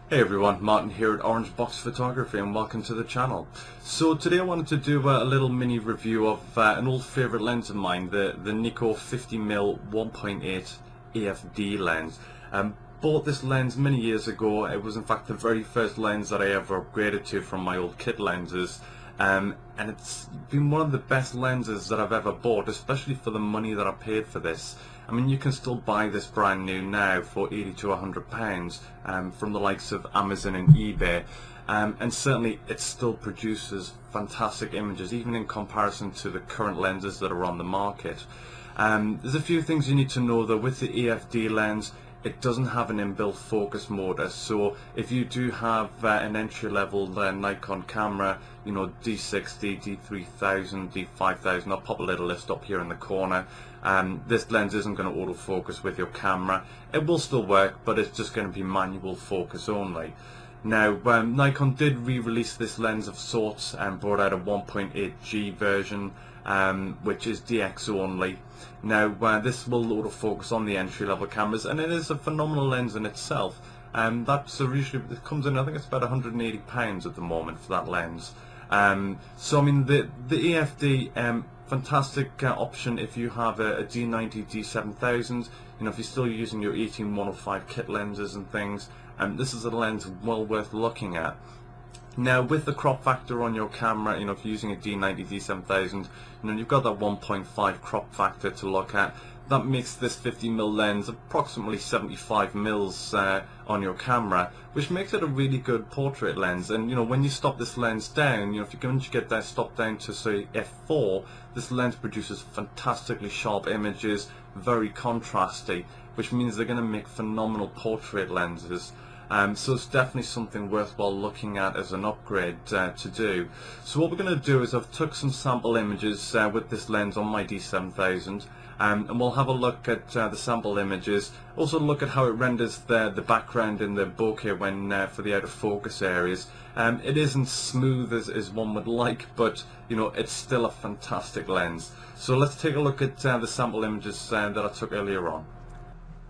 Hey everyone, Martin here at Orange Box Photography and welcome to the channel. So today I wanted to do a little mini review of an old favourite lens of mine, the Nikkor 50mm 1.8 AFD lens. Bought this lens many years ago. It was in fact the very first lens that I ever upgraded to from my old kit lenses. And it's been one of the best lenses that I've ever bought, especially for the money that I paid for this. I mean, you can still buy this brand new now for £80 to £100 from the likes of Amazon and eBay, and certainly it still produces fantastic images, even in comparison to the current lenses that are on the market. There's a few things you need to know though. With the AFD lens, it doesn't have an inbuilt focus motor, so if you do have an entry-level Nikon camera, you know, D60, D3000, D5000, I'll pop a little list up here in the corner. This lens isn't going to autofocus with your camera. It will still work, but it's just going to be manual focus only. Now, Nikon did re-release this lens of sorts and brought out a 1.8G version, which is DX only. Now, this will autofocus on the entry-level cameras, and it is a phenomenal lens in itself. That's usually, it comes in, I think it's about £180 at the moment for that lens. So I mean, the AFD, fantastic option if you have a D90, D7000. You know, if you're still using your 18-105 kit lenses and things, this is a lens well worth looking at. Now, with the crop factor on your camera, you know, if you're using a D90, D7000, you know, you've got that 1.5 crop factor to look at. That makes this 50mm lens approximately 75mm on your camera, which makes it a really good portrait lens. And you know, when you stop this lens down, you know, if you're going to get that stopped down to say f4, this lens produces fantastically sharp images, very contrasty, which means they're going to make phenomenal portrait lenses. So it's definitely something worthwhile looking at as an upgrade to do. So what we're going to do is I've took some sample images with this lens on my D7000, and we'll have a look at the sample images, also look at how it renders the background in the bokeh when for the out of focus areas. It isn't smooth as one would like, but you know, it's still a fantastic lens. So let's take a look at the sample images that I took earlier on.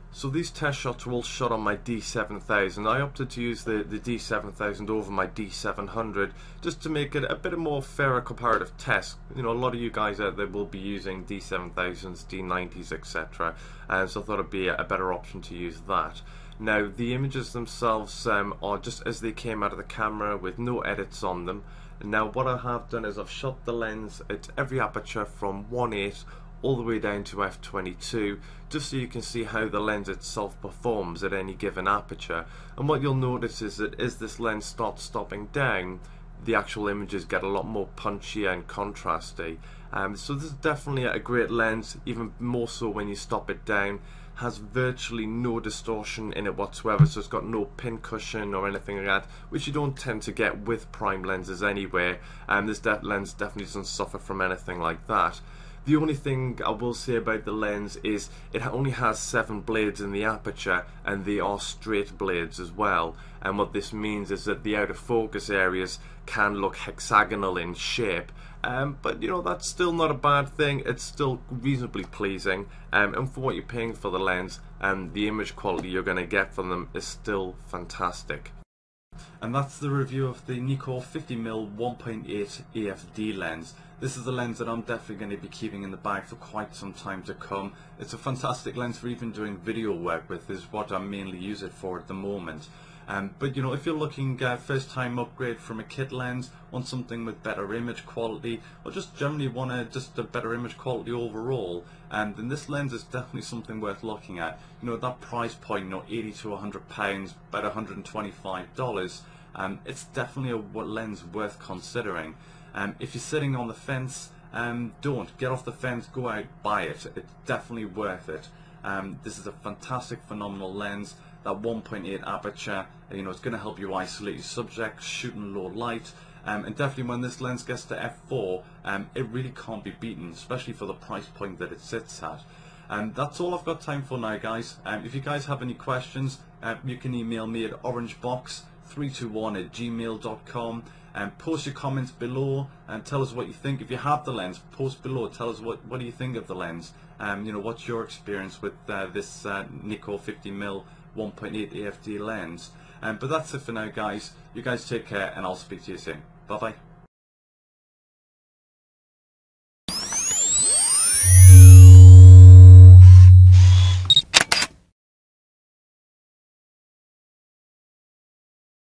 So these test shots were all shot on my D7000. I opted to use the D7000 over my D700 just to make it a bit more fairer comparative test. You know, a lot of you guys out there will be using D7000s, D90s, etc. And so I thought it'd be a better option to use that. Now, the images themselves are just as they came out of the camera with no edits on them. Now, what I have done is I've shot the lens at every aperture from 1.8 all the way down to f22, just so you can see how the lens itself performs at any given aperture. And what you'll notice is that as this lens starts stopping down, the actual images get a lot more punchy and contrasty. So this is definitely a great lens, even more so when you stop it down. Has virtually no distortion in it whatsoever, so it's got no pin cushion or anything like that, which you don't tend to get with prime lenses anyway. This lens definitely doesn't suffer from anything like that. The only thing I will say about the lens is it only has 7 blades in the aperture, and they are straight blades as well. And what this means is that the out of focus areas can look hexagonal in shape. But you know, that's still not a bad thing. It's still reasonably pleasing, and for what you're paying for the lens, the image quality you're going to get from them is still fantastic. And that's the review of the Nikkor 50mm 1.8 AFD lens. This is a lens that I'm definitely going to be keeping in the bag for quite some time to come. It's a fantastic lens for even doing video work with, is what I mainly use it for at the moment. But you know, if you're looking first time upgrade from a kit lens, want something with better image quality, or just generally want a better image quality overall, then this lens is definitely something worth looking at. You know, at that price point, you know, £80 to £100, about $125, it's definitely a lens worth considering. If you're sitting on the fence, don't get off the fence, go out, buy it. It's definitely worth it. This is a fantastic, phenomenal lens. That 1.8 aperture, you know, it's going to help you isolate your subject, shoot in low light, and definitely when this lens gets to f4, it really can't be beaten, especially for the price point that it sits at. That's all I've got time for now, guys. If you guys have any questions, you can email me at orangebox321@gmail.com. Post your comments below and tell us what you think. If you have the lens, post below, tell us what do you think of the lens. You know, what's your experience with this Nikkor 50mm 1.8 AFD lens. But that's it for now, guys. You guys take care, and I'll speak to you soon. Bye bye.